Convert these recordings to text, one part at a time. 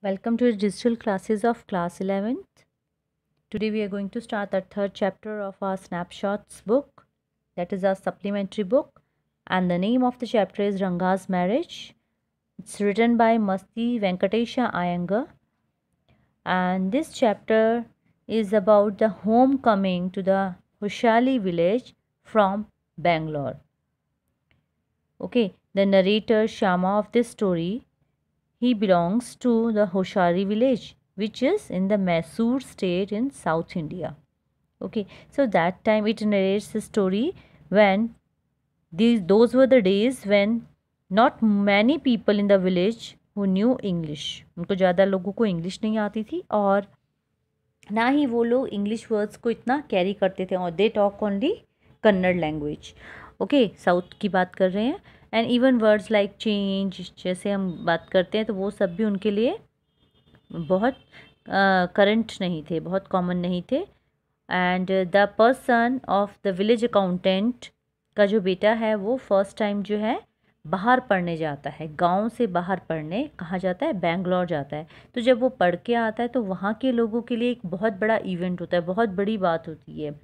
Welcome to the digital classes of class 11th. Today we are going to start the third chapter of our snapshots book, that is our supplementary book, and the name of the chapter is Ranga's Marriage. It's written by Masti Venkatesha Iyengar, and this chapter is about the homecoming to the Hushali village from Bangalore. Okay, the narrator Shama of this story, he belongs to the Hoshari village, which is in the Mysore state in South India. Okay, so that time it narrates the story when those were the days when not many people in the village who knew English. उनको ज़्यादा लोगों को English नहीं आती थी और ना ही वो लोग इंग्लिश वर्ड्स को इतना कैरी करते थे और they talk only Kannada language. Okay, south की बात कर रहे हैं. And even words like change जैसे हम बात करते हैं तो वो सब भी उनके लिए बहुत करंट नहीं थे, बहुत कॉमन नहीं थे. And the person of the village accountant का जो बेटा है वो फर्स्ट टाइम जो है बाहर पढ़ने जाता है, गांव से बाहर पढ़ने कहाँ जाता है, बेंगलोर जाता है. तो जब वो पढ़ के आता है तो वहाँ के लोगों के लिए एक बहुत बड़ा इवेंट होता है, बहुत बड़ी बात होती है.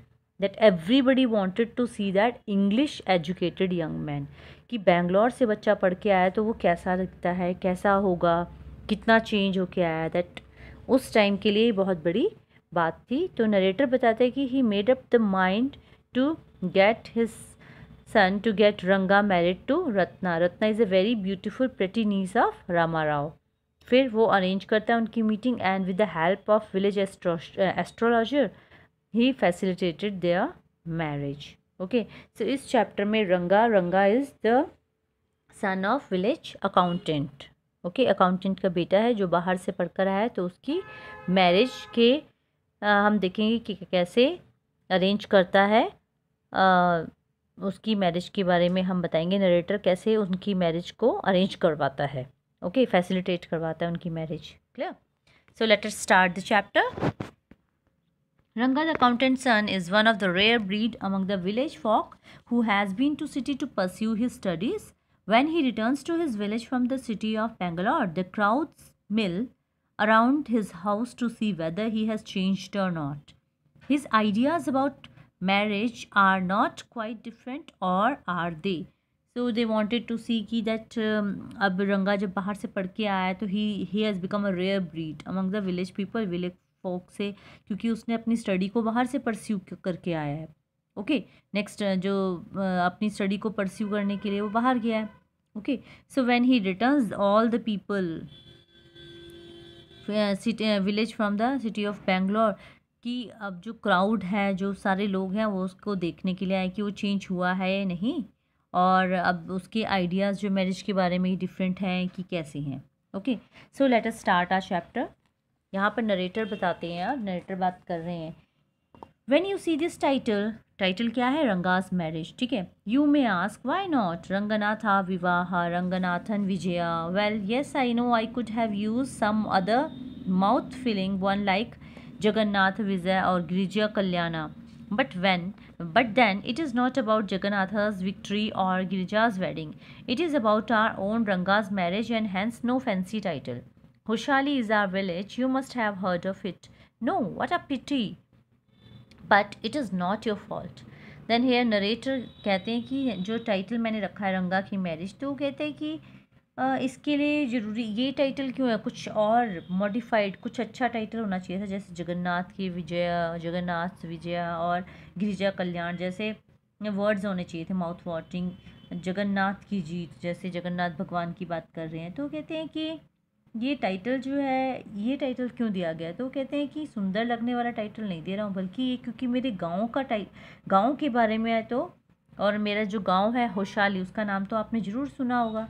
That everybody wanted to see that English educated young man, कि बेंगलोर से बच्चा पढ़ के आया तो वो कैसा लगता है, कैसा होगा, कितना चेंज होके आया. दैट उस टाइम के लिए बहुत बड़ी बात थी. तो नरेटर बताते हैं कि he made up the mind to get his son to get Ranga married to Ratna. Ratna is a very beautiful pretty niece of Rama Rao. फिर वो अरेंज करता है उनकी meeting and with the help of village astrologer he facilitated their marriage. Okay, so इस chapter में Ranga is the son of village accountant. Okay, accountant का बेटा है जो बाहर से पढ़कर आया है. तो उसकी मैरिज के हम देखेंगे कि कैसे अरेंज करता है. उसकी मैरिज के बारे में हम बताएंगे. नरेटर कैसे उनकी मैरिज को अरेंज करवाता है, ओके, फैसिलिटेट करवाता है उनकी marriage. Clear? So let us start the chapter. Ranga the accountant's son is one of the rare breed among the village folk who has been to city to pursue his studies. When he returns to his village from the city of Bangalore, the crowds mill around his house to see whether he has changed or not. His ideas about marriage are not quite different, or are they? So they wanted to see कि that अब रंगा जब बाहर से पढ़ के आया है तो he has become a rare breed among the village people, village folk से, क्योंकि उसने अपनी स्टडी को बाहर से परस्यू करके आया है. ओके, नेक्स्ट जो अपनी स्टडी को परस्यू करने के लिए वो बाहर गया है. Okay, so when he returns all the people village from the city of Bangalore, कि अब जो क्राउड है, जो सारे लोग हैं वो उसको देखने के लिए आए कि वो चेंज हुआ है या नहीं, और अब उसके आइडियाज़ जो मैरिज के बारे में ही डिफरेंट हैं कि कैसे हैं. Okay, so let us start our chapter. यहाँ पर नरेटर बताते हैं, नरेटर बात कर रहे हैं. When you see this title क्या है, रंगास मैरिज. ठीक है, you may ask why not Ranganatha Vivaha, Ranganathan Vijaya. Well yes, I know I could have use some other mouth filling one like Jagannath Vijay or Girija Kalyana. But then it is not about Jagannatha's victory or Girija's wedding. It is about our own Ranga's marriage, and hence no fancy title. Hoshali is our village. You must have heard of it. No, what a pity. But it is not your fault. Then here narrator कहते हैं कि जो title मैंने रखा है रंगा की marriage, तो कहते हैं कि इसके लिए ज़रूरी ये टाइटल क्यों है, कुछ और मॉडिफाइड, कुछ अच्छा टाइटल होना चाहिए था, जैसे जगन्नाथ विजया और गिरिजा कल्याण जैसे वर्ड्स होने चाहिए थे, माउथ वाटरिंग. जगन्नाथ की जीत, जैसे जगन्नाथ भगवान की बात कर रहे हैं. तो कहते हैं कि ये टाइटल जो है, ये टाइटल क्यों दिया गया. तो कहते हैं कि सुंदर लगने वाला टाइटल नहीं दे रहा हूँ, बल्कि ये क्योंकि मेरे गाँव के बारे में है. तो और मेरा जो गाँव है होशाली, उसका नाम तो आपने ज़रूर सुना होगा.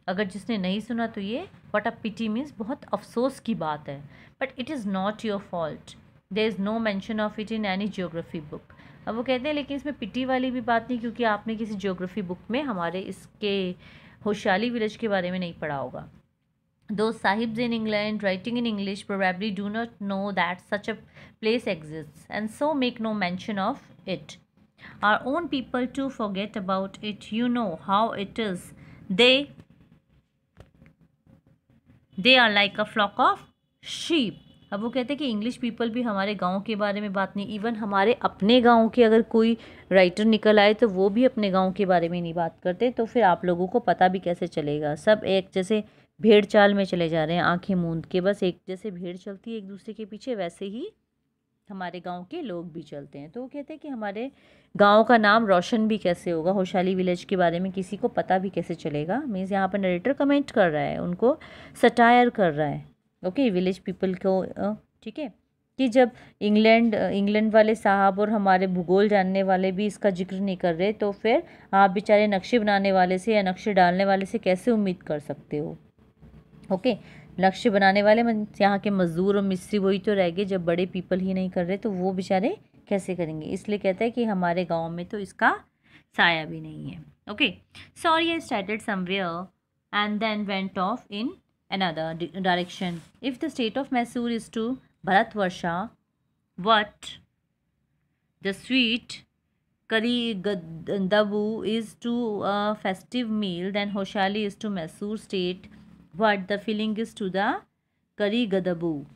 अगर जिसने नहीं सुना तो ये व्हाट अ पिटी मीन्स बहुत अफसोस की बात है. But it is not your fault. There is no mention of it in any geography book. अब वो कहते हैं लेकिन इसमें पिटी वाली भी बात नहीं, क्योंकि आपने किसी जियोग्राफी बुक में हमारे इसके होशाली विलेज के बारे में नहीं पढ़ा होगा. Though sahibs in England writing in English probably do not know that such a place exists and so make no mention of it. Our own people to forget about it. You know how it is. They are like a flock of sheep. अब वो कहते हैं कि English people भी हमारे गांव के बारे में बात नहीं, इवन हमारे अपने गांव के अगर कोई राइटर निकल आए तो वो भी अपने गांव के बारे में नहीं बात करते, तो फिर आप लोगों को पता भी कैसे चलेगा। सब एक जैसे भेड़ चाल में चले जा रहे हैं, आंखें मूंद के, बस एक जैसे भेड़ चलती है एक दूसरे के पीछे, वैसे ही हमारे गांव के लोग भी चलते हैं। तो वो कहते हैं कि हमारे गांव का नाम रोशन भी कैसे होगा, होशाली विलेज के बारे में किसी को पता भी कैसे चलेगा। मीन्स यहाँ पर नरेटर कमेंट कर रहा है, उनको सटायर कर रहा है, ओके, विलेज पीपल को, ठीक है, कि जब इंग्लैंड वाले साहब और हमारे भूगोल जानने वाले भी इसका जिक्र नहीं कर रहे, तो फिर आप बेचारे नक्शे बनाने वाले से या नक्शे डालने वाले से कैसे उम्मीद कर सकते हो। ओके, नक्शे बनाने वाले यहाँ के मजदूर और मिस्त्री वही तो रह गए, जब बड़े पीपल ही नहीं कर रहे तो वो बेचारे कैसे करेंगे। इसलिए कहता है कि हमारे गांव में तो इसका साया भी नहीं है। Okay, sorry I started somewhere and then went off in another direction. If the state of Mysore is to Bharatvarsha, what the sweet Kari Gadabu is to a festive meal, then Hoshali is to Mysore state, what the feeling is to the Kari Gadabu.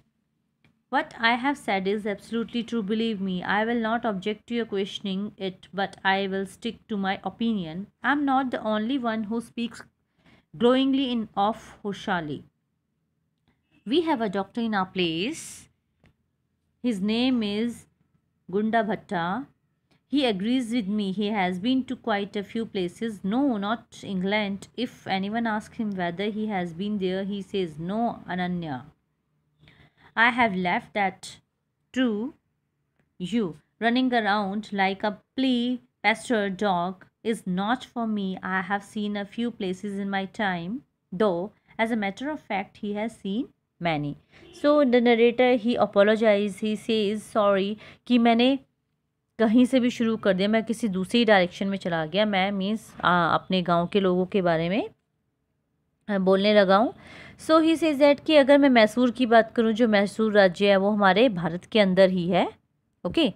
What I have said is absolutely true, believe me. I will not object to your questioning it, but I will stick to my opinion. I am not the only one who speaks glowingly of Hoshali. We have a doctor in our place. His name is Gunda Bhatta. He agrees with me. He has been to quite a few places. No, not England. If anyone asks him whether he has been there, he says no, Ananya. I have left that to you. Running around like a plea-pestered dog is not for me. I have seen a few places in my time, though as a matter of fact he has seen many. So the narrator he apologizes, he says sorry कि मैंने कहीं से भी शुरू कर दिया, मैं किसी दूसरी डायरेक्शन में चला गया, मैं मीन्स अपने गांव के लोगों के बारे में बोलने लगा हूँ। सो ही सेज दैट कि अगर मैं मैसूर की बात करूँ, जो मैसूर राज्य है वो हमारे भारत के अंदर ही है, ओके।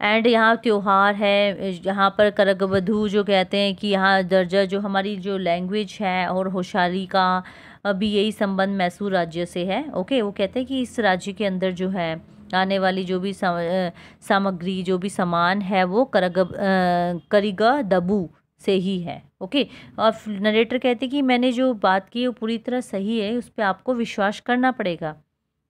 एंड यहाँ त्यौहार है, यहाँ पर करगवधू जो कहते हैं कि यहाँ दर्जा जो हमारी जो लैंग्वेज है और होशियारी का अभी यही संबंध मैसूर राज्य से है, ओके। वो कहते हैं कि इस राज्य के अंदर जो है आने वाली जो भी सामग्री जो भी सामान है वो करिगा दबू से ही है, ओके। और नरेटर कहते हैं कि मैंने जो बात की वो पूरी तरह सही है, उस पर आपको विश्वास करना पड़ेगा,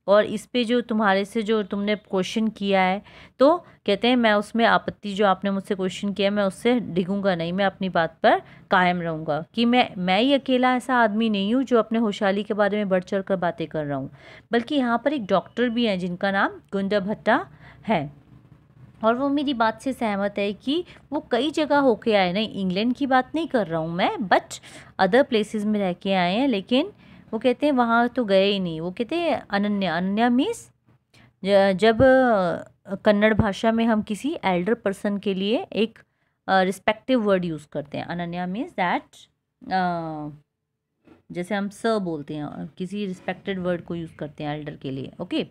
और इस पे जो तुम्हारे से जो तुमने क्वेश्चन किया है, तो कहते हैं मैं उसमें आपत्ति जो आपने मुझसे क्वेश्चन किया मैं उससे डिगूंगा नहीं, मैं अपनी बात पर कायम रहूँगा कि मैं ही अकेला ऐसा आदमी नहीं हूँ जो अपने होशियारी के बारे में बढ़ चढ़ कर बातें कर रहा हूँ, बल्कि यहाँ पर एक डॉक्टर भी हैं जिनका नाम गुंडा भट्टा है, और वो मेरी बात से सहमत है कि वो कई जगह होके आए, नहीं इंग्लैंड की बात नहीं कर रहा हूँ मैं, बट अदर प्लेसेस में रह के आए हैं, लेकिन वो कहते हैं वहाँ तो गए ही नहीं। वो कहते हैं अनन्या मीन्स जब कन्नड़ भाषा में हम किसी एल्डर पर्सन के लिए एक रिस्पेक्टिव वर्ड यूज़ करते हैं, अनन्या मीन्स दैट जैसे हम सर बोलते हैं, किसी रिस्पेक्टेड वर्ड को यूज़ करते हैं एल्डर के लिए, ओके।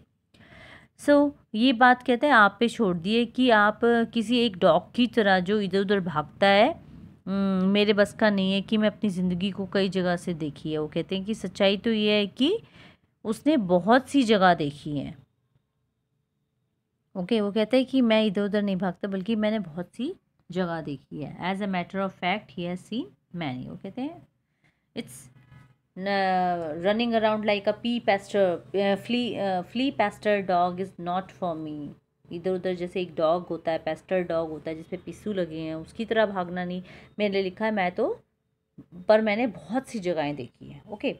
सो ये बात कहते हैं आप पे छोड़ दिए कि आप किसी एक डॉग की तरह जो इधर उधर भागता है, मेरे बस का नहीं है कि मैं अपनी ज़िंदगी को कई जगह से देखी है। वो कहते हैं कि सच्चाई तो ये है कि उसने बहुत सी जगह देखी है, ओके। वो कहते हैं कि मैं इधर उधर नहीं भागता बल्कि मैंने बहुत सी जगह देखी है। As a matter of fact he has seen many. वो कहते हैं it's running around like a flea pester dog is not for me. इधर उधर जैसे एक डॉग होता है, पेस्टर डॉग होता है जिसपे पिस्सू लगे हैं, उसकी तरह भागना नहीं मेरे लिए लिखा है, मैं तो पर मैंने बहुत सी जगहें देखी हैं, okay.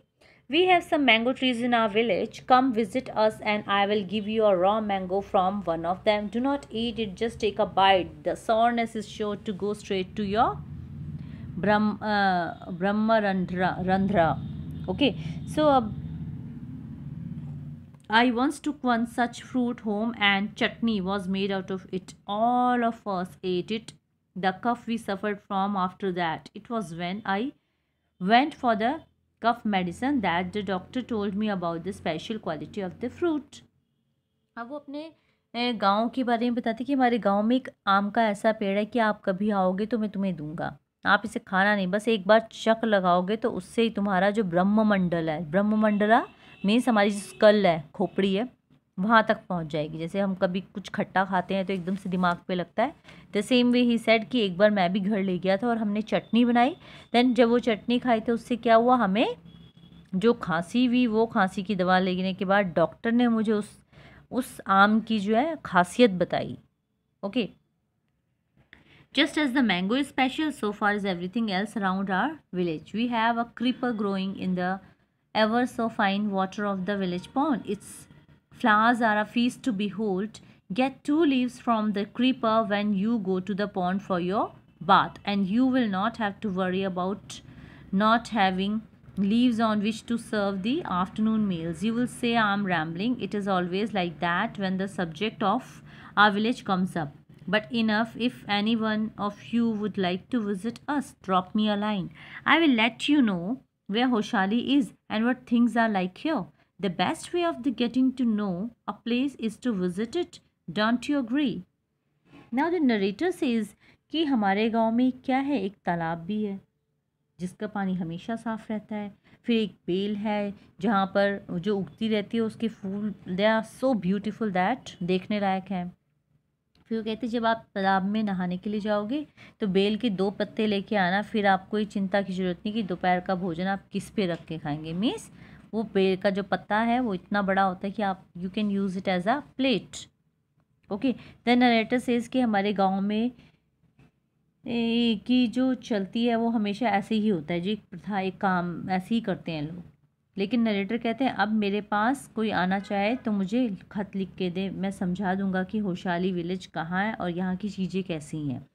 We have some mango trees in our village. Come visit us and I will give you a raw mango from one of them. Do not eat it, just take a bite. The sourness is sure to go straight to your Brahma Randhra. Okay, so I once took one such fruit home and chutney was made out of it. All of us ate it. The cough we suffered from after that. It was when I went for the cough medicine that the doctor told me about the special quality of the fruit. अब वो अपने गांव के बारे में बताते कि हमारे गांव में एक आम का ऐसा पेड़ है कि आप कभी आओगे तो मैं तुम्हें दूंगा, आप इसे खाना नहीं, बस एक बार चक लगाओगे तो उससे ही तुम्हारा जो ब्रह्ममंडल है, ब्रह्ममंडला मीन्स हमारी जो स्कल है, खोपड़ी है, वहाँ तक पहुँच जाएगी। जैसे हम कभी कुछ खट्टा खाते हैं तो एकदम से दिमाग पे लगता है, the same way he said कि एक बार मैं भी घर ले गया था और हमने चटनी बनाई। देन जब वो चटनी खाई तो उससे क्या हुआ, हमें जो खांसी हुई, वो खांसी की दवा लेने के बाद डॉक्टर ने मुझे उस आम की जो है खासियत बताई। Okay, just as the mango is special, so far is everything else around our village. We have a creeper growing in the ever so fine water of the village pond. Its flowers are a feast to behold. Get 2 leaves from the creeper when you go to the pond for your bath, and you will not have to worry about not having leaves on which to serve the afternoon meals. You will say I'm rambling. It is always like that when the subject of our village comes up. But enough, if any one of you would like to visit us, drop me a line. I will let you know where Hoshali is and what things are like here. The best way of getting to know a place is to visit it. Don't you agree? Now the narrator says कि हमारे गांव में क्या है, एक तालाब भी है जिसका पानी हमेशा साफ़ रहता है, फिर एक बेल है जहाँ पर जो उगती रहती है उसके फूल, they are so beautiful that देखने लायक है। फिर वो कहते जब आप तालाब में नहाने के लिए जाओगे तो बेल के 2 पत्ते लेके आना, फिर आपको कोई चिंता की ज़रूरत नहीं कि दोपहर का भोजन आप किस पे रख के खाएंगे। मीन्स वो बेल का जो पत्ता है वो इतना बड़ा होता है कि आप you can use it as a plate. Okay, the narrator says कि हमारे गांव में की जो चलती है वो हमेशा ऐसे ही होता है, जो एक प्रथा, एक काम ऐसे ही करते हैं लोग। लेकिन नरेटर कहते हैं अब मेरे पास कोई आना चाहे तो मुझे खत लिख के दे, मैं समझा दूंगा कि होशाली विलेज कहाँ है और यहाँ की चीज़ें कैसी हैं।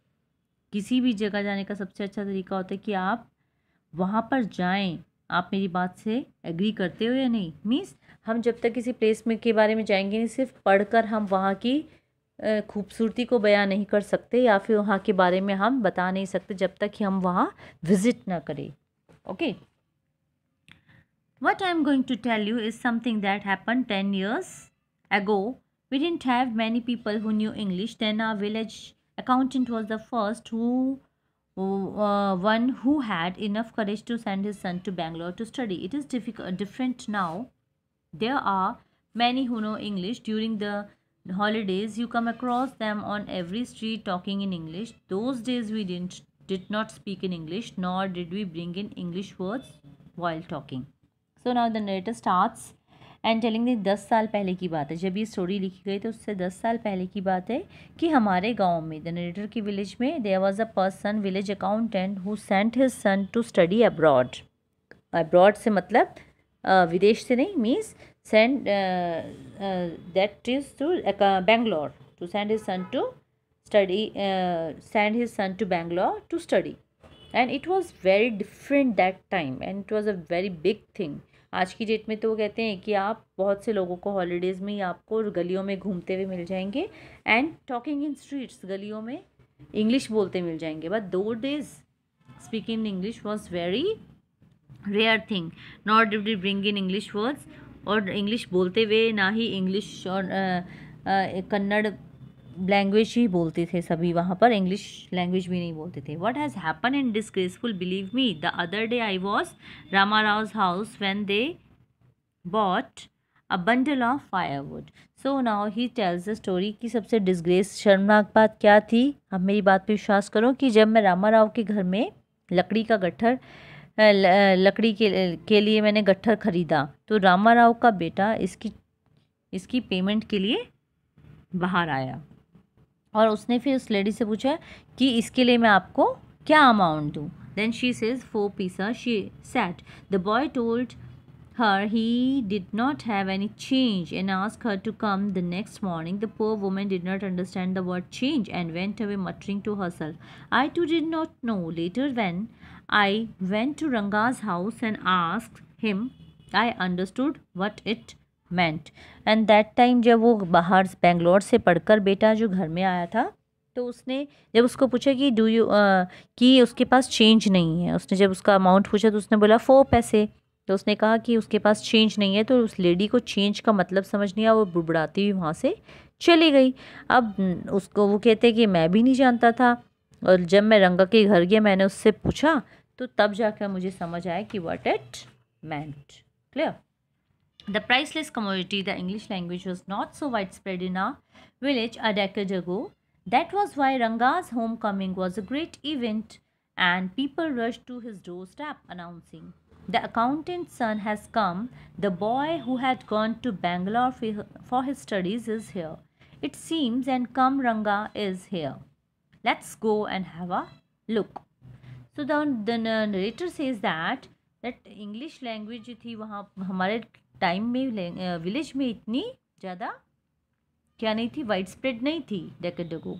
किसी भी जगह जाने का सबसे अच्छा तरीका होता है कि आप वहाँ पर जाएं। आप मेरी बात से एग्री करते हो या नहीं? मीन्स हम जब तक किसी प्लेस में के बारे में जाएंगे नहीं, सिर्फ पढ़कर हम वहाँ की खूबसूरती को बयां नहीं कर सकते या फिर वहाँ के बारे में हम बता नहीं सकते जब तक कि हम वहाँ विजिट ना करें। Okay, what I'm going to tell you is something that happened 10 years ago. We didn't have many people who knew English. Then our village accountant was the first one who had enough courage to send his son to Bangalore to study. It is different now. There are many who know English. During the holidays you come across them on every street talking in English. Those days we did not speak in English, nor did we bring in English words while talking. So now the narrator starts and telling the 10 साल पहले की बात है, जब ये story लिखी गई तो उससे 10 साल पहले की बात है कि हमारे गांव में, द नरेटर की विलेज में, there was a person, village accountant, who sent his son to study abroad. Abroad से मतलब विदेश से नहीं, means send that is to Bangalore, to send his son to study, send his son to Bangalore to study, and it was very different that time and it was a very big thing. आज की date में तो वो कहते हैं कि आप बहुत से लोगों को हॉलीडेज़ में ही आपको गलियों में घूमते हुए मिल जाएंगे एंड टॉकिंग इन स्ट्रीट्स, गलियों में इंग्लिश बोलते मिल जाएंगे। But though days speaking English was very rare thing, not did we bring in English words, और इंग्लिश बोलते हुए ना ही इंग्लिश और कन्नड़ लैंग्वेज ही बोलते थे सभी, वहाँ पर इंग्लिश लैंग्वेज भी नहीं बोलते थे। What has happen in disgraceful, believe me, the other day I was Rama Rao's house when they bought a bundle of firewood. So now he tells the story कि सबसे डिसग्रेस, शर्मनाक बात क्या थी। अब मेरी बात पे विश्वास करो कि जब मैं रामा राव के घर में लकड़ी का गट्ठर लकड़ी के लिए मैंने गट्ठर ख़रीदा तो रामा राव का बेटा इसकी पेमेंट के लिए बाहर आया और उसने फिर उस लेडी से पूछा कि इसके लिए मैं आपको क्या अमाउंट दूँ। देन शी सेज 4 पैसा, she said. The boy told her he did not have any change and asked her to come the next morning. The poor woman did not understand the word change and went away muttering to herself. I too did not know. Later when I went to Ranga's house and asked him, I understood what it meant. And that time जब वो बाहर बेंगलोर से पढ़कर बेटा जो घर में आया था तो उसने जब उसको पूछा कि कि उसके पास चेंज नहीं है, उसने जब उसका अमाउंट पूछा तो उसने बोला 4 पैसे। तो उसने कहा कि उसके पास चेंज नहीं है, तो उस लेडी को चेंज का मतलब समझ नहीं आया, वो बुड़बुड़ाती हुई वहाँ से चली गई। अब उसको वो कहते कि मैं भी नहीं जानता था, और जब मैं रंगा के घर गया मैंने उससे पूछा तो तब जाकर मुझे समझ आया कि what it meant. Clear? The priceless commodity, the English language, was not so widespread in our village a decade ago. That was why Ranga's homecoming was a great event, and people rushed to his doorstep announcing, "The accountant's son has come. The boy who had gone to Bangalore for his studies is here. It seems, and come Ranga is here. Let's go and have a look." So the narrator says that English language जो थी वहाँ हमारे time में village में इतनी ज़्यादा क्या नहीं थी, वाइड स्प्रेड नहीं थी डेकेड अगो।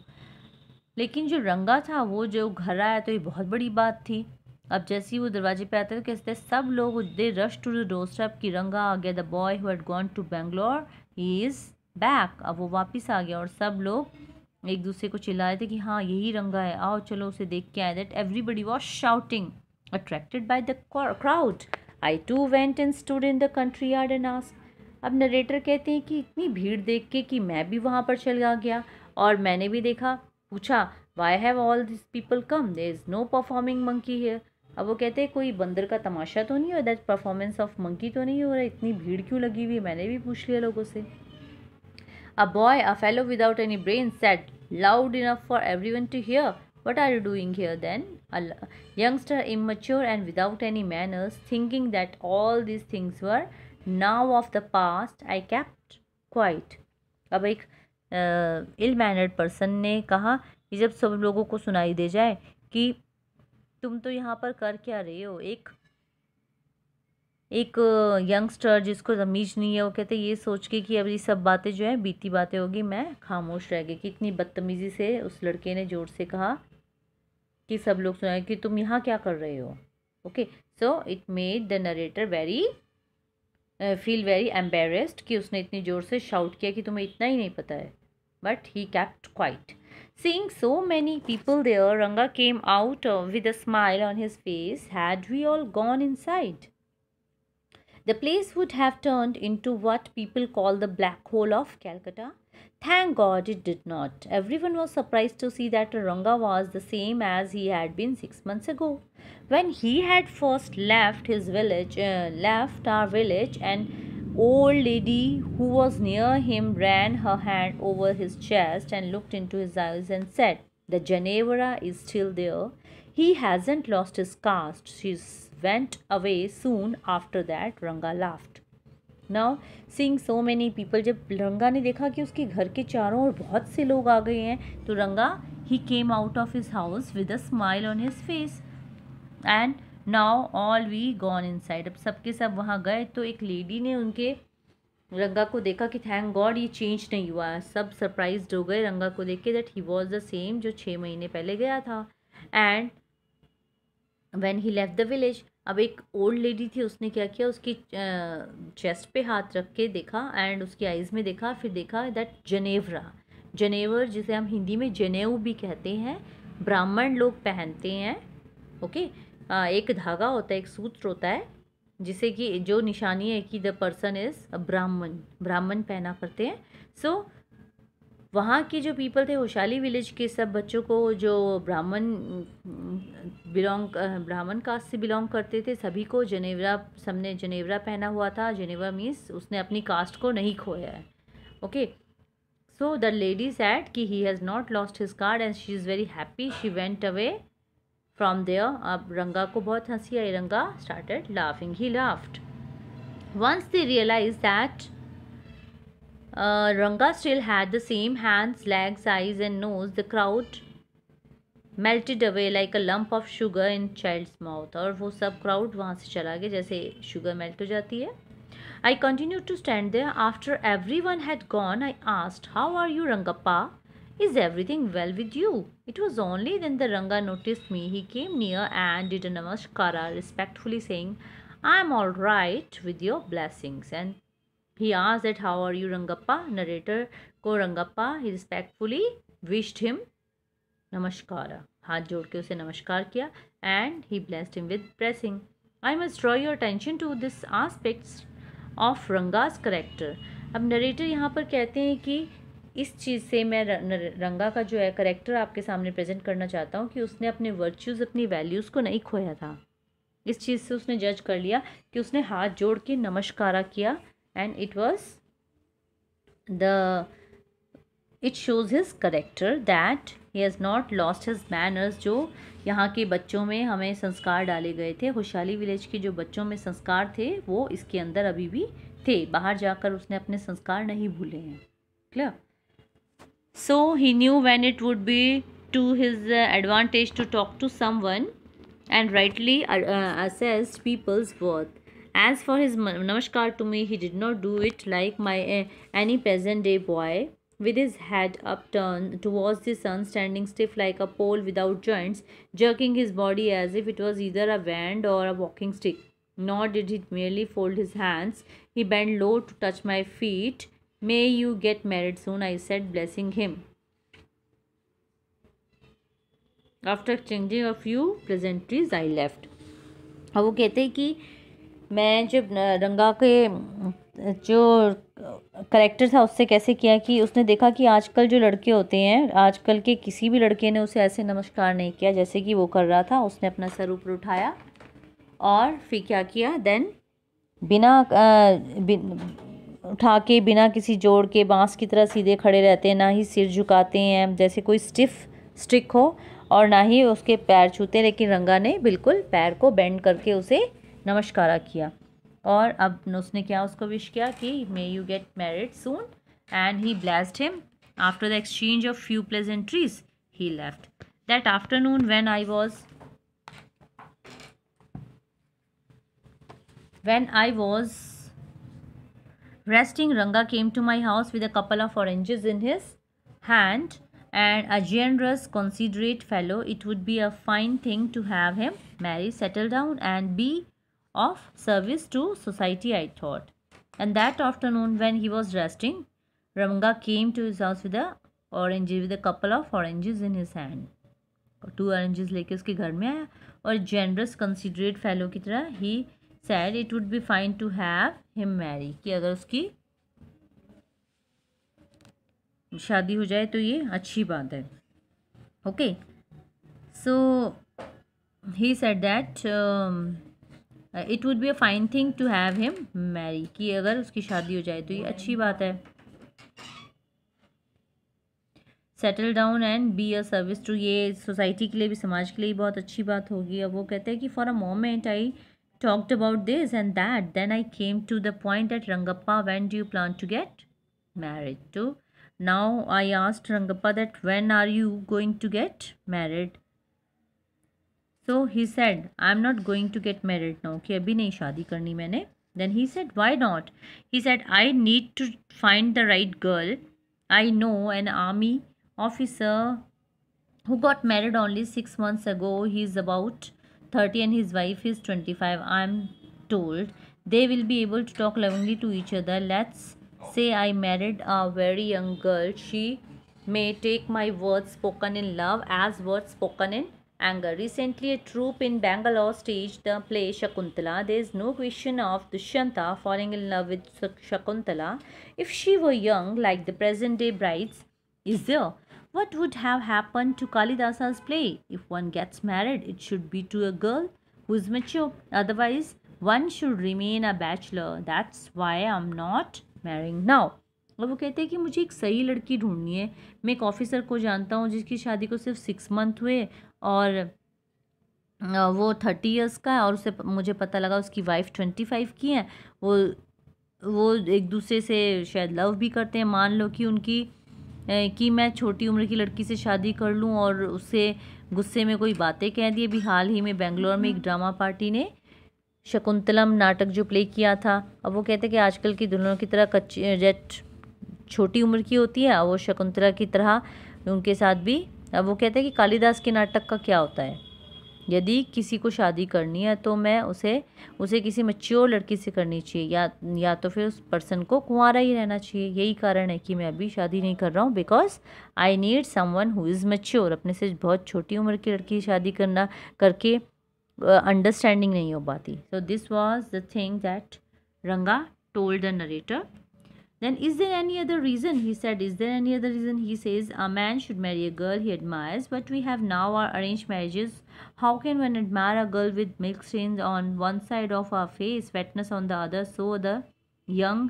लेकिन जो रंगा था वो जो घर आया तो ये बहुत बड़ी बात थी। अब जैसे ही वो दरवाजे पे आते तो कहते सब लोग they rush to the doorstep कि रंगा आ गया, the boy who had gone to Bangalore he is back. अब वो वापस आ गया और सब लोग एक दूसरे को चिल्ला रहे थे कि हाँ यही रंगा है, आओ चलो उसे देख के आए। That everybody was shouting attracted by the crowd. I too went and stood in the country yard and asked. अब नरेटर कहते हैं कि इतनी भीड़ देख के कि मैं भी वहाँ पर चला गया और मैंने भी देखा, पूछा why have all this people come, there is no performing monkey here. अब वो कहते हैं कोई बंदर का तमाशा तो नहीं हो, दैट परफॉर्मेंस ऑफ मंकी तो नहीं हो रहा, इतनी भीड़ क्यों लगी हुई है। मैंने भी पूछ लिया लोगों से। A boy, a fellow without any brain, said loud enough for everyone to hear, "What are you doing here then?" A youngster, immature and without any manners, thinking that all these things were now of the past, I kept quiet. अब एक ill mannered person ने कहा कि जब सब लोगों को सुनाई दे जाए कि तुम तो यहाँ पर कर क्या रहे हो, एक यंगस्टर जिसको तमीज़ नहीं है वो कहते ये सोच के कि अब ये सब बातें जो हैं बीती बातें होगी, मैं खामोश रह गई। कि इतनी बदतमीज़ी से उस लड़के ने ज़ोर से कहा कि सब लोग सुनाए कि तुम यहाँ क्या कर रहे हो। Okay, so it made the narrator feel very embarrassed कि उसने इतनी ज़ोर से शाउट किया कि तुम्हें इतना ही नहीं पता है। But he kept quite. Seeing so many people there, Ranga came out with a smile on his face. Had we all gone inside, the place would have turned into what people call the black hole of Calcutta. Thank God it did not. Everyone was surprised to see that Ranga was the same as he had been 6 months ago, when he had first left our village. An old lady who was near him ran her hand over his chest and looked into his eyes and said, "The Genevra is still there. He hasn't lost his caste. She went away soon after that." Ranga laughed. Now, seeing so many people, जब रंगा ने देखा कि उसके घर के चारों ओर बहुत से लोग आ गए हैं तो रंगा he came out of his house with a smile on his face. And now all we gone inside. अब सबके सब वहाँ गए तो एक लेडी ने उनके रंगा को देखा कि थैंक गॉड ये चेंज नहीं हुआ। सब सरप्राइज्ड हो गए रंगा को देख के that he was the same जो 6 महीने पहले गया था। And when he left the village, अब एक ओल्ड लेडी थी, उसने क्या किया, उसकी चेस्ट पे हाथ रख के देखा एंड उसकी आइज़ में देखा, फिर देखा दैट जनेवर जिसे हम हिंदी में जनेऊ भी कहते हैं, ब्राह्मण लोग पहनते हैं। ओके, एक धागा होता है, एक सूत्र होता है जिसे कि जो निशानी है कि द पर्सन इज़ ब्राह्मण पहना करते हैं। सो वहाँ के जो पीपल थे, होशाली विलेज के सब बच्चों को जो ब्राह्मण कास्ट से बिलोंग करते थे सभी को सबने जनेवरा पहना हुआ था। जनेवरा मीन्स उसने अपनी कास्ट को नहीं खोया है। Okay, so the lady said कि he has not lost his card and she is very happy. She went away from there. अब रंगा को बहुत हंसी आई। Ranga started laughing. He laughed. Once they realize that Ranga still had the same hands, legs, eyes and nose, the crowd melted away like a lump of sugar in child's mouth. और वो सब crowd वहाँ से चला गया जैसे sugar melt हो जाती है। I continued to stand there. After everyone had gone, I asked, "How are you, Rangappa? Is everything well with you?" It was only then the Ranga noticed me. He came near and did a namaskara, respectfully saying, "I am all right with your blessings." And he asked that, "How are you, Rangappa?" Narrator को Rangappa, he respectfully wished him namaskara. हाथ जोड़ के उसे नमस्कार किया and he blessed him with blessing. I must draw your attention to this aspects of Ranga's character. अब narrator यहाँ पर कहते हैं कि इस चीज़ से मैं रंगा का जो है करेक्टर आपके सामने प्रेजेंट करना चाहता हूँ कि उसने अपने वर्च्यूज़, अपनी वैल्यूज़ को नहीं खोया था। इस चीज़ से उसने जज कर लिया कि उसने हाथ जोड़ के नमस्कारा किया and it shows his character that he has not lost his manners. जो यहाँ के बच्चों में हमें संस्कार डाले गए थे, खुशहाली विलेज के जो बच्चों में संस्कार थे वो इसके अंदर अभी भी थे, बाहर जाकर उसने अपने संस्कार नहीं भूले हैं. Clear? So he knew when it would be to his advantage to talk to someone and rightly assessed people's worth. As for his namaskar to me, he did not do it like any present day boy, with his head upturned towards the sun, standing stiff like a pole without joints, jerking his body as if it was either a wand or a walking stick. Nor did he merely fold his hands. He bent low to touch my feet. May you get married soon, I said, blessing him. After exchanging a few pleasantries, I left. अब वो कहते हैं कि मैं जब रंगा के जो करेक्टर था उससे कैसे किया कि उसने देखा कि आजकल जो लड़के होते हैं, आजकल के किसी भी लड़के ने उसे ऐसे नमस्कार नहीं किया जैसे कि वो कर रहा था. उसने अपना सर ऊपर उठाया और फिर क्या किया, देन बिना उठा के, बिना किसी जोड़ के बांस की तरह सीधे खड़े रहते हैं, ना ही सिर झुकाते हैं जैसे कोई स्टिक हो, और ना ही उसके पैर छूते. लेकिन रंगा ने बिल्कुल पैर को बेंड करके उसे नमस्कारा किया. और अब उसने क्या उसको विश किया कि may you get married soon, and he blessed him. After the exchange of few pleasantries he left. That afternoon when I was resting, Ranga came to my house with a couple of oranges in his hand, and a generous, considerate fellow. It would be a fine thing to have him marry, settle down, and be of service to society, I thought. And that afternoon when he was resting, Ranga came to his house with a couple of oranges in his hand. 2 oranges लेके उसके घर में आया, और generous, considerate fellow की तरह he said it would be fine to have him marry, कि अगर उसकी शादी हो जाए तो ये अच्छी बात है. Okay, so he said that it would be a fine thing to have him marry, कि अगर उसकी शादी हो जाए तो ये अच्छी बात है. Settle down and be a service to, ये सोसाइटी के लिए भी, समाज के लिए बहुत अच्छी बात होगी. अब वो कहते हैं कि for a moment I talked about this and that, then I came to the point that Rangappa, when do you plan to get married to? Now I asked Rangappa that when are you going to get married? So he said, I'm not going to get married now, कि अभी नहीं शादी करनी मैंने. Then he said, why not? He said, I need to find the right girl. I know an army officer who got married only 6 months ago. He's about 30 and his wife is 25. I'm told they will be able to talk lovingly to each other. Let's say I married a very young girl. She may take my words spoken in love as words spoken in anger. Recently, a troupe in Bangalore staged the play Shakuntala. There is no question of Dushyanta falling in love with Shakuntala if she were young, like the present day brides. Is there? What would have happened to Kalidasa's play? If one gets married, it should be to a girl who is mature. Otherwise, one should remain a bachelor. That's why I'm not marrying now. और वो कहते हैं कि मुझे एक सही लड़की ढूंढनी है. मैं एक ऑफिसर को जानता हूँ जिसकी शादी को सिर्फ 6 मंथ हुए, और वो 30 ईयर्स का है, और उसे मुझे पता लगा उसकी वाइफ 25 की है. वो एक दूसरे से शायद लव भी करते हैं. मान लो कि मैं छोटी उम्र की लड़की से शादी कर लूं और उससे गुस्से में कोई बातें कह दी. अभी हाल ही में बेंगलोर में एक ड्रामा पार्टी ने शकुंतलम नाटक जो प्ले किया था. अब वो कहते हैं कि आजकल की दुल्हनों की तरह कच्ची छोटी उम्र की होती है, वो शकुंतला की तरह उनके साथ भी. अब वो कहते हैं कि कालिदास के नाटक का क्या होता है, यदि किसी को शादी करनी है तो मैं उसे किसी मैच्योर लड़की से करनी चाहिए, या तो फिर उस पर्सन को कुंवारा ही रहना चाहिए. यही कारण है कि मैं अभी शादी नहीं कर रहा हूँ, because I need someone who is mature. अपने से बहुत छोटी उम्र की लड़की शादी करके अंडरस्टैंडिंग नहीं हो पाती. So this was the thing that Ranga told the narrator. Then, is there any other reason? He said, is there any other reason? He says, a man should marry a girl he admires, but we have now our arranged marriages. How can one admire a girl with milk stains on one side of her face, wetness on the other? So the young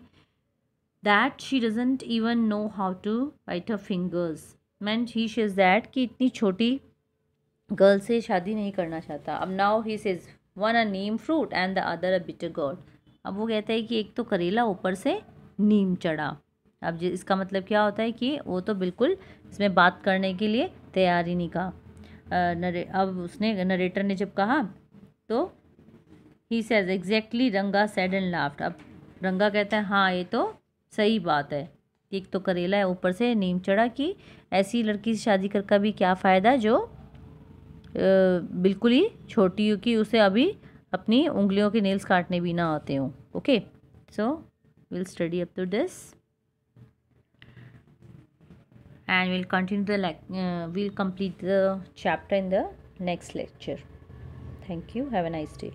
that she doesn't even know how to bite her fingers. meant he says that कि इतनी छोटी girl से शादी नहीं करना चाहता। अब now he says one a Neem fruit and the other a bitter gourd. अब वो कहता है कि एक तो करेला ऊपर से नीम चढ़ा। अब इसका मतलब क्या होता है कि वो तो बिल्कुल इसमें बात करने के लिए तैयार ही नहीं कहा। अब उसने नरेटर ने जब कहा तो ही सेज एग्जैक्टली रंगा सेड एंड लाफ्ड। अब रंगा कहता है हाँ ये तो सही बात है, एक तो करेला है ऊपर से नीम चढ़ा, कि ऐसी लड़की से शादी कर का भी क्या फ़ायदा जो बिल्कुल ही छोटी हो, कि उसे अभी अपनी उंगलियों के नेल्स काटने भी ना आते हों। Okay, so will study up to this and we'll continue we'll complete the chapter in the next lecture. Thank you. Have a nice day.